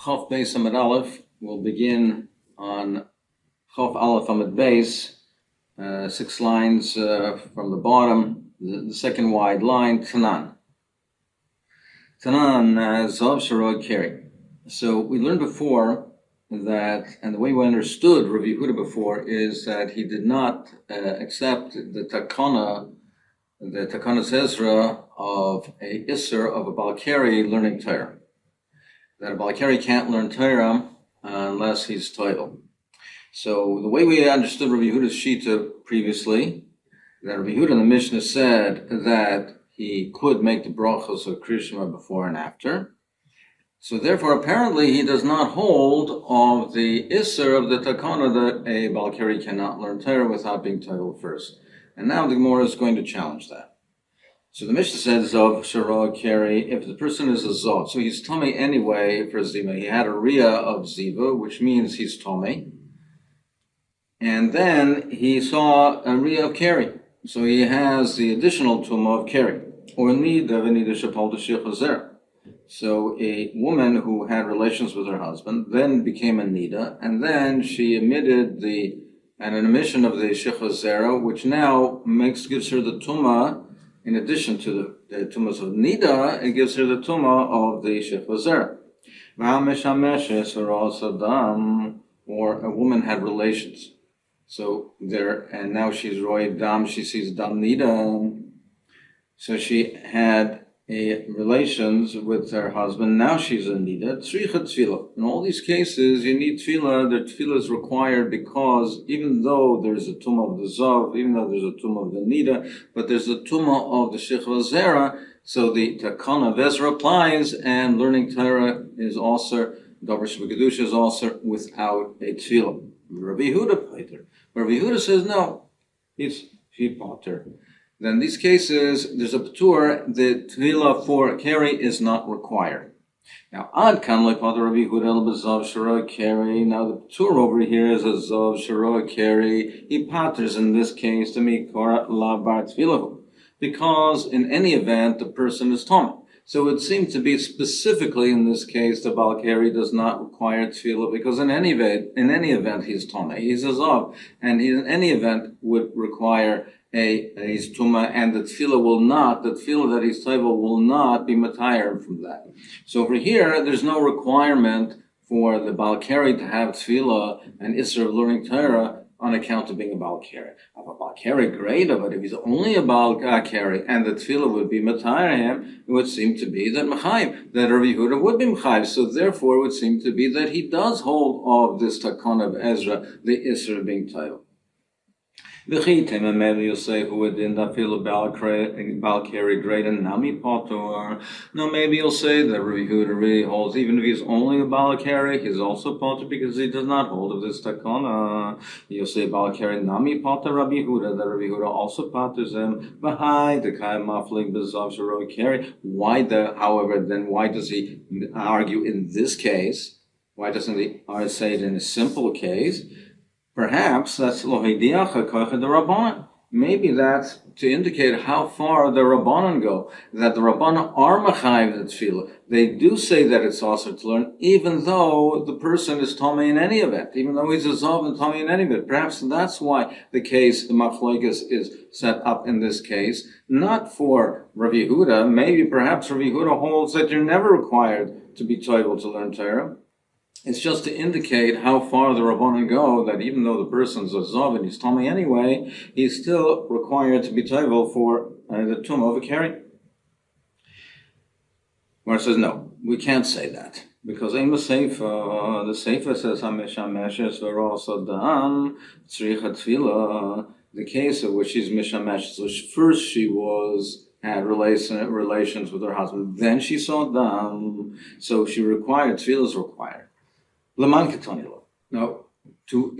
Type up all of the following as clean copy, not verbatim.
Chof Beis Amud Aleph. We'll begin on Chof Aleph Amud Beis, 6 lines from the bottom, the second wide line, Tanan. Tanan, Zav Sharod Keri. So we learned before that, and the way we understood Rav Yehuda before is that he did not accept the Takana Zezra of a Isser of a Balkari learning Torah. That a Balkari can't learn Torah unless he's Toivel. So the way we understood Rav Yehuda's Shita previously, that Rav Yehuda in the Mishnah said that he could make the brachos of Krishma before and after. So therefore, apparently, he does not hold of the Isser of the Takana that a Balkari cannot learn Torah without being Toivel first. And now the Gemara is going to challenge that. So the Mishnah says of Shara Keri, if the person is a Zot, so he's Tomei anyway for Ziva. He had a Riyah of Ziva, which means he's Tomei. And then he saw a Riyah of Keri. So he has the additional Tumah of Keri. Or Nida V'Nida Shapal D'Shich Hazer. So a woman who had relations with her husband then became a Nida, and then she emitted an emission of the Shich Hazer, which now gives her the Tumah. In addition to the tumas of Nida, it gives her the tumah of the Shich Hazer. Or a woman had relations. So and now she's Roy Dam, she sees Dam Nida. So she had relations with her husband, now she's a Nida. Tzricha Tefillah. In all these cases, you need Tefillah. The Tefillah is required because even though there's a Tumah of the Zav, even though there's a Tumah of the Nida, but there's a Tumah of the Shich Hazera, so the Takana Vezra applies, and learning Torah is also, Davar Shebekadusha is also without a Tefillah. Rabbi Yehuda Pater. Rabbi Yehuda says no, he Pater. Then in these cases, there's a P'tur, the Tefillah for Keri is not required. Now, Ad Kan Le'Pater Rabbi Yehuda El B'Zav Shara Keri. Now, the P'tur over here is a Zav Shara Keri. He paters in this case to Mikor La Bar Tefillah. Because in any event, the person is Tomei. So it seems to be specifically in this case, the Balkari does not require Tefillah because in any event, he's Tomei. He's a Zav. And he, in any event, would require his Tumah, and the Tefillah that he's Toivel will not be Matayr from that. So over here, there's no requirement for the Balkari to have Tefillah and Isra of learning Torah on account of being a Balkari. If a Balkari, great, but if he's only a Balkari and the Tefillah would be Matayr him, it would seem to be that Mechayiv, that Rav Yehuda would be Mechayiv. So therefore, it would seem to be that he does hold of this Takon of Ezra, the Isra of being Toivel. V'chi tema maybe you'll say who would in that feel of Balkari great and Nami Potter. No, maybe you'll say that Rabbi Yehuda really holds, even if he's only a Balkari, he's also Potter because he does not hold of this Takona. You'll say Balkari Nami Potter Rabbi Yehuda, that Rabbi Yehuda also Potters him. Behind the Kai Maflik Bezav Sharo Keri. Why does he argue in this case? Why doesn't he say it in a simple case? Perhaps that's Lohediacha Kocha the Rabbanan. Maybe that's to indicate how far the Rabbanan go. That the Rabbanan are Machayiv the Tefillah. They do say that it's also to learn, even though the person is Tomei in any event, even though he's a Zav and Tomei in any event. Perhaps that's why the Machlokes is set up in this case, not for Rav Yehuda. Maybe perhaps Rav Yehuda holds that you're never required to be Toivel to learn Torah. It's just to indicate how far the Rabbanan go, that even though the person's a Zav and he's Tomei anyway, he's still required to be Toivel for the Tumah of a Keri. Mar says, no, we can't say that. Because in the Seifa says, HaMeshameshes v'Rosa Dam Tzricha Tefillah, the case of which she's Meshameshes, so first she had relations with her husband, then she saw Dam, so Tefillah is required. Now, to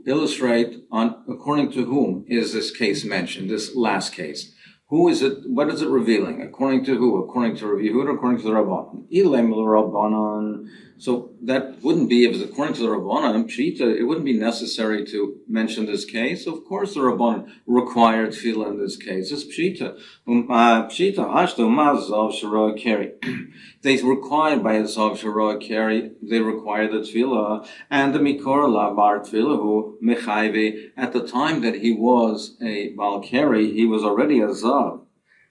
illustrate according to whom is this case mentioned, this last case. Who is it? What is it revealing? According to who? According to Rav Yehuda, according to the Rabbanan. So that wouldn't be, if it's according to the Rabbanan, Pshita, it wouldn't be necessary to mention this case. Of course, the Rabbanan required tefillah in this case. It's Pshita. Pshita, hashto mazov shara keri. They required by a zav shara keri, they require the tefillah, and the mikor la bar tefillahu mechayve. At the time that he was a bal keri, he was already a zav.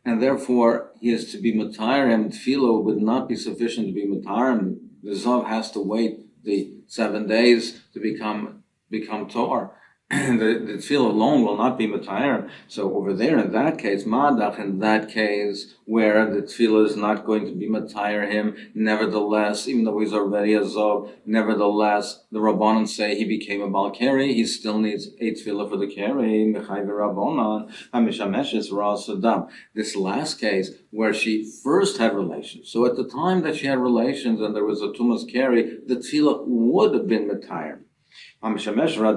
And therefore, he is to be Matayim. Tefillah would not be sufficient to be Matayim. The Zav has to wait the 7 days to become Tor. The tefillah alone will not be Matayim. So over there, in that case, Madach, in that case, where the tefillah is not going to be Matayim him, nevertheless, even though he's already a Zav, nevertheless, the Rabbanan say he became a Bal Keri, he still needs a tefillah for the Keri, Mechai v'Rabbanan, HaMishameshes Ras Adam. This last case, where she first had relations, so at the time that she had relations and there was a Tumas Keri, the tefillah would have been Matayim. Certainly the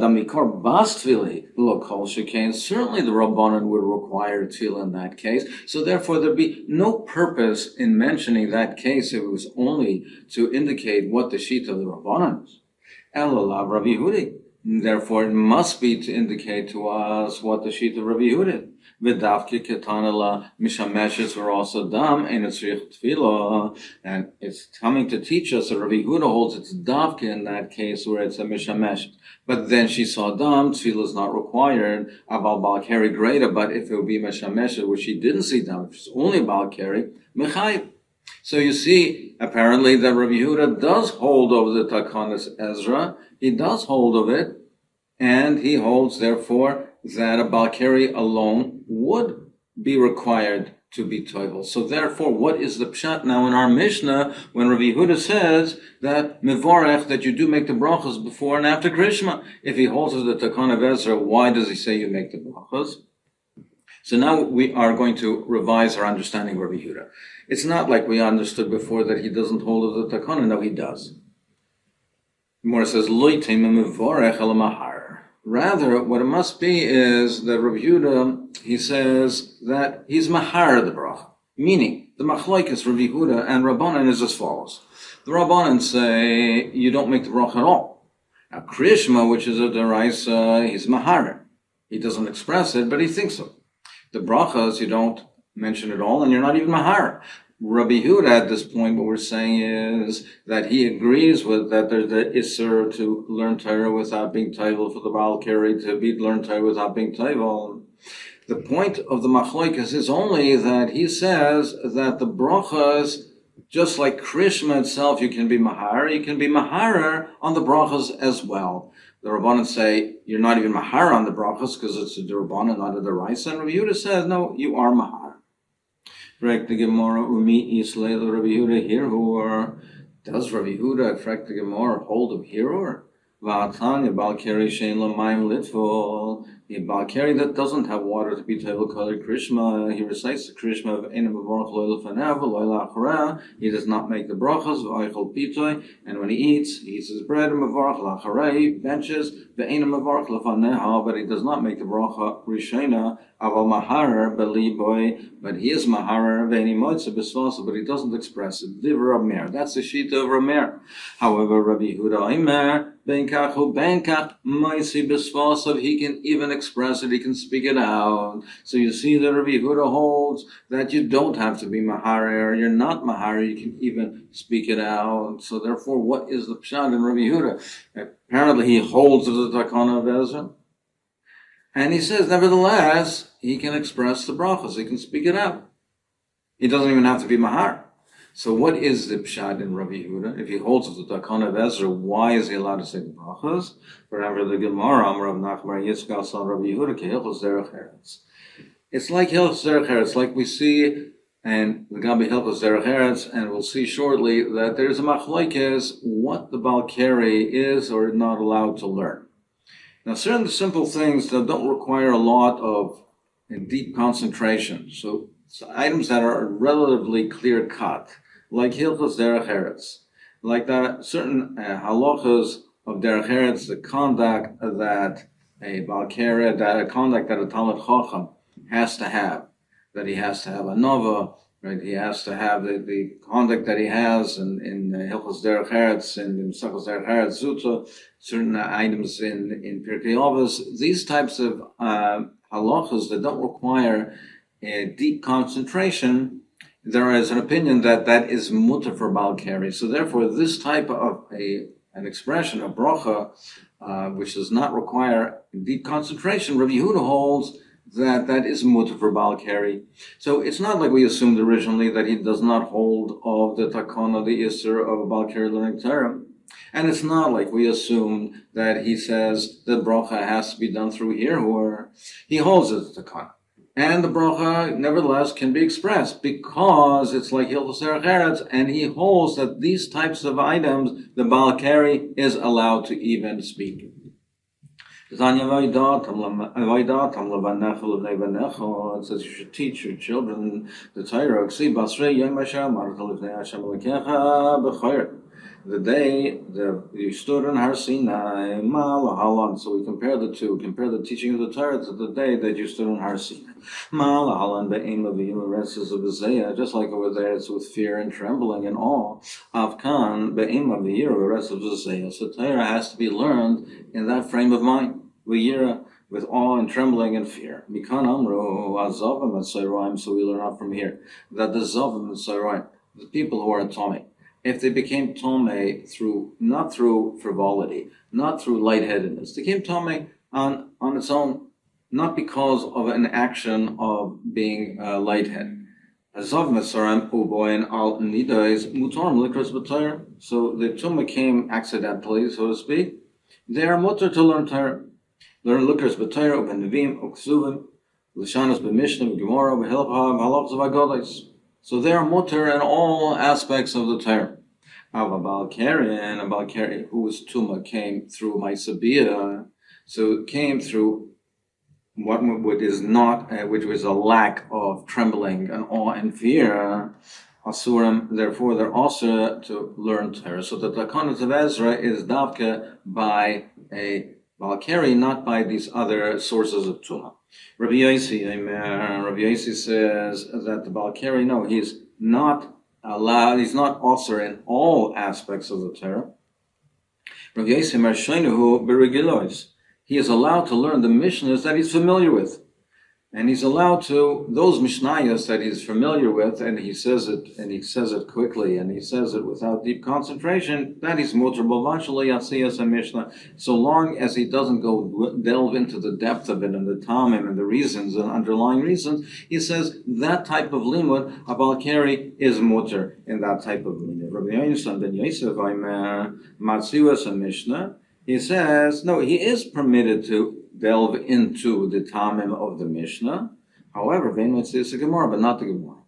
Rabbanan would require tefillah in that case. So therefore there'd be no purpose in mentioning that case if it was only to indicate what the sheet of the Rabbanan is. Elalav Rabbi Yehudi. Therefore it must be to indicate to us what the sheet of Rabbi Yehudi is. V'davke ketanala mishameshes were also dam and it's tefillah, and it's coming to teach us that Rabbi Yehuda holds it's davke in that case where it's a mishamesh. But then she saw dam, tefillah is not required. Abal bal keri greater, but if it would be mishamesh, which she didn't see dam, if it's only bal keri, mechayv. So you see, apparently that Rabbi Yehuda does hold over the Takanas Ezra. He does hold of it, and he holds therefore that a Bal Keri alone would be required to be toivel. So therefore, what is the pshat now in our Mishnah when Rabbi Yehuda says that mevorech, that you do make the brachos before and after Krishma? If he holds of the Takan of Ezra, why does he say you make the brachos? So now we are going to revise our understanding of Rabbi Yehuda. It's not like we understood before that he doesn't hold of the Takana. No, he does. More says, Lo yitema mevorech el mahar. Rather, what it must be is that Rabbi Yehuda, he says that he's mahar the bracha. Meaning, the machlokes Rabbi Yehuda and Rabbanan is as follows. The Rabbanan say, you don't make the bracha at all. Now, Krishma, which is a deraisa, he's mahar. He doesn't express it, but he thinks so. The brachas, you don't mention it all, and you're not even mahar. Rabbi Yehuda at this point, what we're saying is that he agrees with that there's the Isser to learn Torah without being Taival, for the Baal Keri to be learn Torah without being Taival. The point of the Machlokes is only that he says that the brachas, just like Krishma itself, you can be mahar on the brachas as well. The Rabbanan say you're not even mahar on the brachas because it's a Rabbanan, not a deraisa. And Rabbi Yehuda says, no, you are mahar. Frek the Gemara umi islay the Rabbi Yehuda hirur. Does Rabbi Yehuda frek the Gemara hold of hirur? Va'atanya bal keri shein lo mayim litvol. The bal keri that doesn't have water to be tevel kali Krishma, he recites the Krishma of Eina Mevorach Lo Lefanev Lo La'achareh. He does not make the brachas v'aychol pitoy, and when he eats his bread and Mevorach La'achareh. He benches ve'eina Mevorach Lefaneha, but he does not make the bracha rishena aval mahar beliboy. But he is mahar ve'eni moitze b'svasa, but he doesn't express it. Div Ramer. That's the shita of Ramer. However, Rabbi Yehuda Imer. Benkach Maisi Bisvasav, he can even express it, he can speak it out. So you see that Rabbi Yehuda holds that you don't have to be Mahar, you're not Mahar, you can even speak it out. So therefore, what is the pshat in Rabbi Yehuda? Apparently he holds of the Takana of Ezra. And he says, nevertheless, he can express the brachas, he can speak it out. He doesn't even have to be Mahar. So what is the pshat in Rabbi Yehuda? If he holds of the Takana of Ezra, why is he allowed to say the brachas? Remember the Gemara, Rav Nachman Yitzchak son Rabbi Yehuda, Kehilchos Derech Eretz. It's like Hilchos Derech Eretz, like we see, and the Gabi Hilchos Derech Eretz, and we'll see shortly that there's a machlokes what the Bal Keri is or not allowed to learn. Now, certain simple things that don't require a lot of deep concentration, so items that are relatively clear cut, like Hilchos Derech Eretz, like that certain halachas of Derech Eretz, the conduct that a Bal Keri, that a conduct that a Talmid Chacham has to have, that he has to have a nova, right? He has to have the conduct that he has in Hilchos Derech Eretz and in Sakos Derech Eretz Zuta, certain items in Pirkei Avos. These types of halachas that don't require a deep concentration, there is an opinion that that is mutter for Baal Keri. So therefore, this type of an expression, a bracha, which does not require deep concentration, Rabbi Yehuda holds that is mutter for Baal Keri. So it's not like we assumed originally that he does not hold of the takana, the isser of a Baal Keri learning Torah. And it's not like we assumed that he says the bracha has to be done through here, or he holds it the takana. And the bracha, nevertheless, can be expressed because it's like Hilchos Derech Eretz, and he holds that these types of items, the Baal Keri is allowed to even speak. It says you should teach your children the Torah. The day you stood on Har Sinai, so we compare the two. Compare the teaching of the Torah to the day that you stood on Har Sinai. Just like over there, it's with fear and trembling and awe. So Torah has to be learned in that frame of mind, with awe and trembling and fear. So we learn out from here that the Zavim and Sarai, the people who are Tomei, if they became Tomei not through frivolity, not through lightheadedness, they became Tomei on its own, not because of an action of being lightheaded. So the Tumah came accidentally, so to speak. They are mutter to learn Torah. Learn Likras b'Torah, u'benevim, u'ksuvim, l'shanos b'mishnah, b'gemara, b'hilchah, b'halachos v'agodos. So they are mutter in all aspects of the Torah. However, Baal Keri, whose Tumah came through Maisabiyah, so it came through what is not, which was a lack of trembling and awe and fear. Asurim, therefore, they're also to learn Torah. So the Takanot of Ezra is davka by a Baal Keri, not by these other sources of Tumah. Rabbi Yossi says that the Baal Keri, no, he's not allowed, he's not also in all aspects of the Torah. Rabbi Yossi Marshenuhu B'Regilos. He is allowed to learn the Mishnahs that he's familiar with. And he's allowed to, those Mishnayos that he's familiar with, and he says it quickly, and he says it without deep concentration, that he's mutar b'vashali yatziyas Mishnah, so long as he doesn't go delve into the depth of it and the tamim and the reasons and underlying reasons, he says that type of limud, a Baal Keri, is mutar in that type of limud. Rabbi Yonasan ben Yosef, Matziwas Mishnah, he says, no, he is permitted to delve into the tamim of the Mishnah. However, it's a Gemara, but not the Gemara.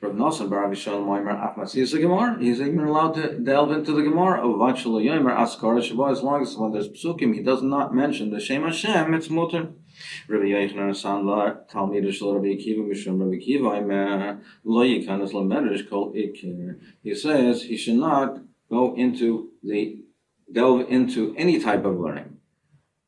Rav Nosson bar Avishal Moimer Afmatzis Gemara. He's even allowed to delve into the Gemara of Vachal Yomer Askara Shabbat, as long as when there's psukim, he does not mention the Shem Hashem. It's mutter. Rabbi Yochanan Sandlar Talmidish Rabbi Akiva Mishum Rabbi Akiva Imer Lo Yikanas Lamedish Kol Ikir. He says he should not delve into any type of learning.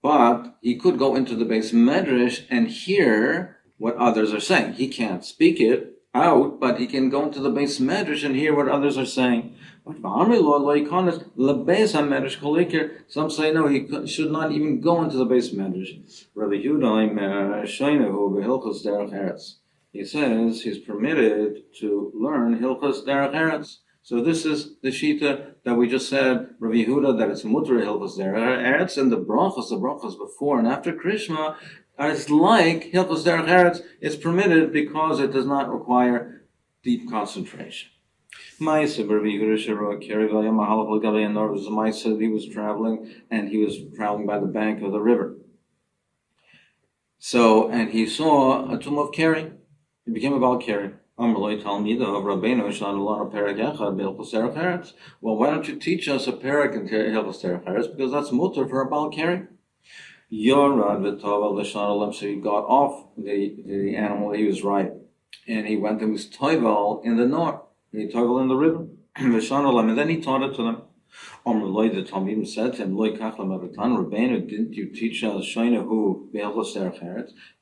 But he could go into the base medrash and hear what others are saying. He can't speak it out, but he can go into the base medrash and hear what others are saying. Some say no, he should not even go into the base medrash. Rabbi Yehuda, he says he's permitted to learn Hilchos Derech Eretz. So this is the shita that we just said, Rabbi Yehuda, that it's mutter Hilchos Derech Eretz, and the brachos before and after Krishma, is like Hilchos Derech Eretz. It's permitted because it does not require deep concentration. Ma'aseh Rabbi Yehuda Shero Keri V'Yam Mahalach L'Gavei Anor. It was a ma'aseh. He was traveling by the bank of the river. So, and he saw a tomb of Keri. He became a Baal Keri. Well, why don't you teach us a parak in Hilchos Derech Eretz? Because that's mutter for a Baal Keri. So he got off the animal he was riding, and he went and was toivel in the north. He toivel in the river, and then he taught it to them. The Talmidim said to him, Rabbeinu, didn't you teach us,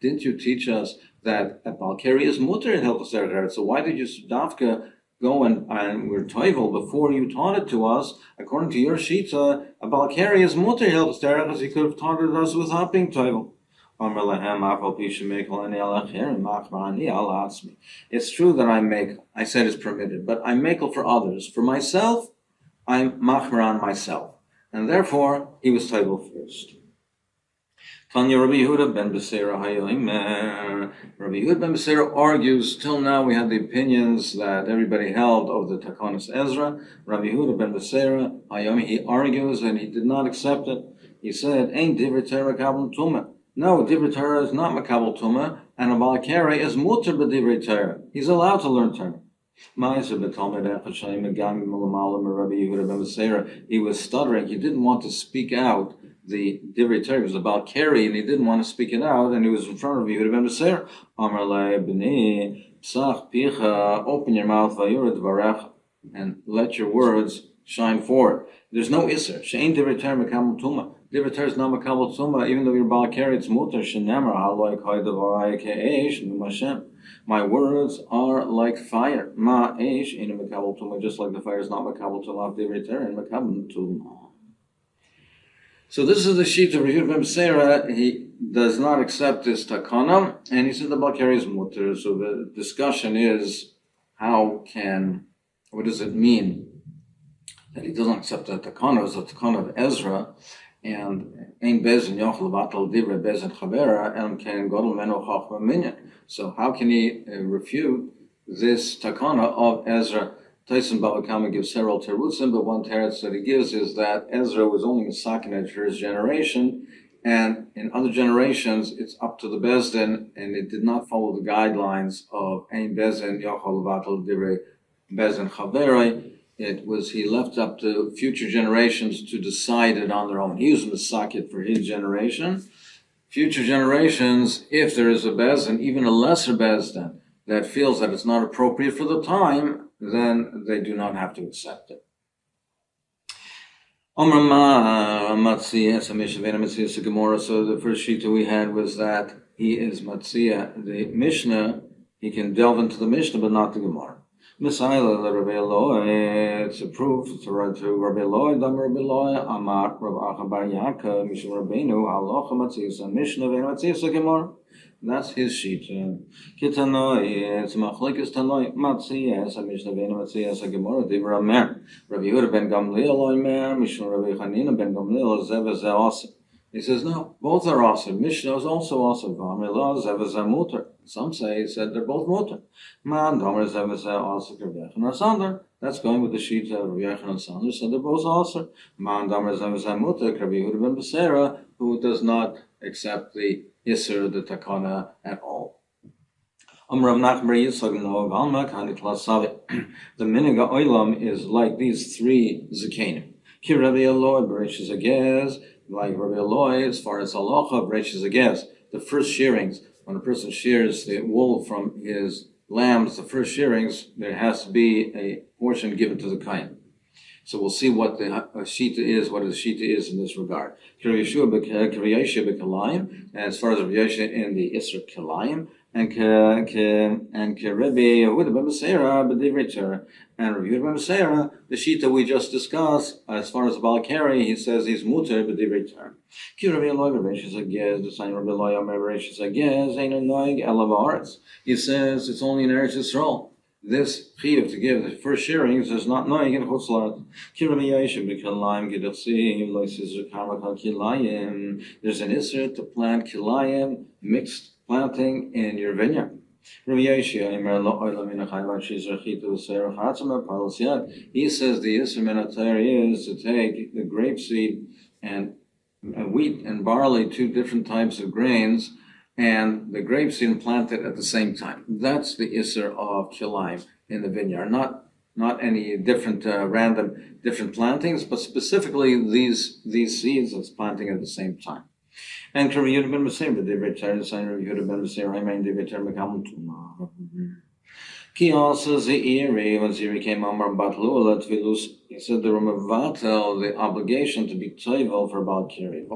didn't you teach us that a Balkari is mutter in Hilchos Derech Eretz? So why did you dafka go and we're toivel before you taught it to us? According to your shita, a Balkari is mutter in Hilchos Derech Eretz. He could have taught it us without being toivel. It's true that I said it's permitted, but I make it for others. For myself, I'm machmer on myself. And therefore, he was toivel first. Tanya Rabbi Yehuda ben Beseira Hayoim. Rabbi Yehuda ben Beseira argues, till now we had the opinions that everybody held of the Takonis Ezra. Rabbi Yehuda ben Beseira Hayoim, he argues and he did not accept it. He said, Ain't Divrei Torah Kabbalah Tumah. No, Divrei Torah is not Makabel Tumah, and a Balakari is mutter b'Divrei Torah. He's allowed to learn Torah. He was stuttering. He didn't want to speak out the Divrei Torah. It was about Balakari, and he didn't want to speak it out, and he was in front of Yehuda ben Beseira. Amar le b'nei psach picha, open your mouth, vayurid varech, and let your words shine forth. There's no isser. She'ein Divrei Torah Makabel Tumah. Divrei Torah is not makabel tumah, even though you're balakari, it's mutar. Shenemar haloi kai devarai ke'esh numashem. My words are like fire. Ma esh in makabel tumah, just like the fire is not makabel tumah. Divrei Torah and makabel tumah. So this is the sheet of Yehuda ben Beseira. He does not accept this takana, and he said the balakari is mutar. So the discussion is, what does it mean that he doesn't accept the takana? It's the takana of Ezra. And ein bezin yochel vatal divrei bezin chavera elm ken godel meno chachma minyan. So how can he refute this takana of Ezra? Tyson Baba Kama gives several terutzim, but one teretz that he gives is that Ezra was only misakin for his generation, and in other generations it's up to the bezdin, and it did not follow the guidelines of ein bezin yochel vatal divrei bezin chavera. He left up to future generations to decide it on their own. He was Masechet for his generation. Future generations, if there is a bezdin, even a lesser bezdin, that feels that it's not appropriate for the time, then they do not have to accept it. So the first shita we had was that he is Matzia, the Mishnah. He can delve into the Mishnah, but not the Gemara. It's a proof to Rabbi Eloi, Dam Rabbi Eloi, Amar, Rav Acha Bar Yaakov, Mishum Rabbeinu, Halacha Matziyas, Mishnah Matziyas Gemara. That's his sheet. Kitanoi, it's Machlekes Tanoi, Matziyas, Mishnah Matziyas Gemara, Divrei Amer, Rabbi Yehuda ben Gamliel Omer, Mishum Rabbi Chanina ben Gamliel, Zev Zeh awesome. He says, no, both are awesome. Mishnah is also awesome. Some say he said they're both mutter. That's going with the sheet of Rabbi Yechon and Sander, so they're both awesome. Who does not accept the Isser, the Takana at all. The Miniga Oilam is like these three Zakanim. Ki Rabbi Eloi, Bereshis Agez, like Rabbi Eloi, as far as halacha, Bereshis Agez, the first shearings, when a person shears the wool from his lambs, the first shearings, there has to be a portion given to the kain. So we'll see what the shita is, what the shita is in this regard. And as far as Rabbi Yeshua in the Isra Kilayim, and Rabbi Yehuda ben Beseira b'divrei Torah, and Rabbi Yehuda ben Beseira, the shita we just discussed, as far as the Balakari, he says he's muter b'divrei Torah. Ki Rabbi Eloi b'reishis hagez, the sign Rabbi Eloi Omer b'reishis hagez, ein noig ela ba'aretz. He says it's only in Eretz Yisrael. This chiyuv to give the first shearings is not noig in Chutz La'aretz. Ki Rabbi Yeshua b'kilayim g'dachsi lo yisizur karmak kilayim. There's an isser to plant kilayim, mixed planting in your vineyard. He says the Yisr Minatayr is to take the grapeseed and wheat and barley, two different types of grains, and the grapeseed and plant it at the same time. That's the Isser of Kilayim in the vineyard. Not any different random different plantings, but specifically these seeds that's planting at the same time. And Rabbi Yehuda ben Beseira, the Divrei Torah, the sign Rabbi Yehuda ben Beseira, I mean Divrei Torah Makabel Tumah. He also Zeiri, when Zeiri came Amar Batlula Tvilus, he said the Ramavatel, the obligation to be Toivel for Balkiri.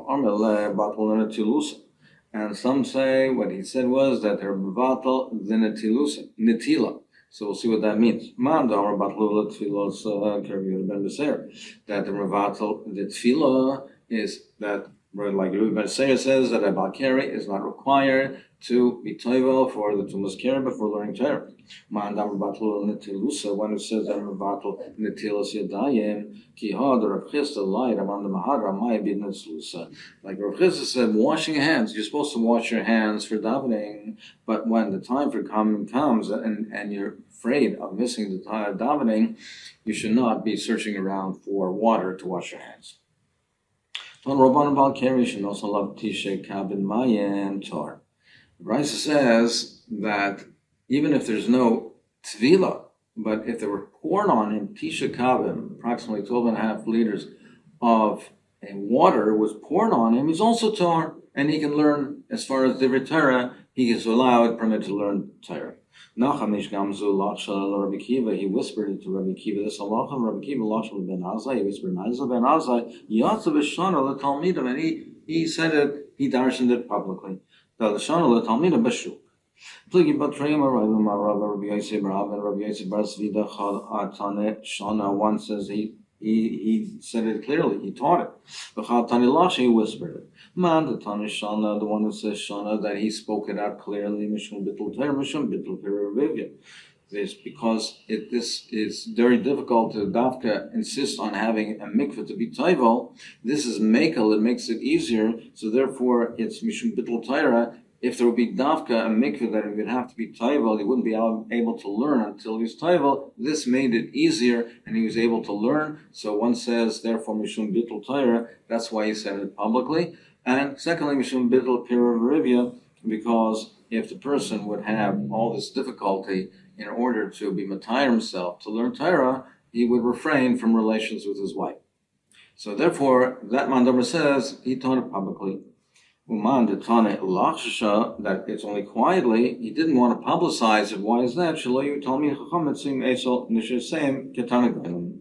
And some say what he said was that the Ramavatel the Netila. So we'll see what that means. Man Amar Batlula Tvilos Kervir Ben Beser. That the Ramavatel, the Tfila is that, like Yomi Masechet says, that a Balkiri is not required to be toivel for the Tumas Keri before learning Torah. When it says that Mevatel Netilas Yadayim, Kihad or Rav Chisda lied among the Mahadra Maya Bidnetlusa. Like Rav Chisda said, washing hands, you're supposed to wash your hands for davening, but when the time for coming comes and you're afraid of missing the time of davening, you should not be searching around for water to wash your hands. On Rabban Balkari should also love Tisha Kabin Mayan Tor. Raisa says that even if there's no tvila, but if there were poured on him, Tisha Kavim, approximately 12.5 liters of water was poured on him, he's also Torah, and he can learn, as far as the Torah, he is allowed, permitted to learn Torah. Nachamish Gamzu Lachshal Rabbi Kiva, he whispered it to Rabbi Kiva, this Allah, Rabbi Kiva Lachshal Ben Azai, he whispered, Nazal Ben Azai, Yatzav Shana Talmidim, and he said it, he darshaned it publicly. The Shana Talmidim Bashu. Pligi Batrema Rabbi Yosef Rav and Rabbi Yosef Brasvida Chad Atane Shana. One says he said it clearly, he taught it. B'chad Tani Lash, he whispered it. Man the Tani Shana, the one that says Shana, that he spoke it out clearly, Mishum Bittul Ter, Mishum Bittul Perivivya. This because this is very difficult to Dafka insist on having a mikveh to be taival. This is mekel, it makes it easier, so therefore it's Mishum Bittul Taira. If there would be Dafka, a mikveh that it would have to be taival, he wouldn't be able to learn until he was taival. This made it easier, and he was able to learn. So one says, therefore, Mishum Bittul Taira, that's why he said it publicly. And secondly, Mishum Bittul Piravarivya, because if the person would have all this difficulty in order to be matayr himself, to learn Torah, he would refrain from relations with his wife. So therefore, that Mandomer says, he taught it publicly. Uman detane lachsha, that it's only quietly, he didn't want to publicize it. Why is that? Shaloyu talmi chacham etzim esol nishesem ketana.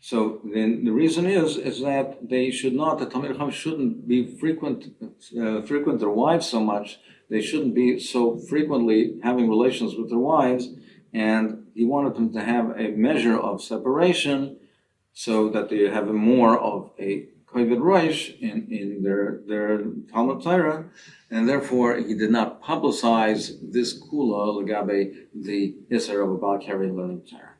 So then the reason is that they should not, the Talmid Chacham shouldn't be frequent their wives so much. They shouldn't be so frequently having relations with their wives, and he wanted them to have a measure of separation so that they have more of a kovid roish in their Talmud Torah, and therefore he did not publicize this kula legabe the Isser of a Balkari learning Torah.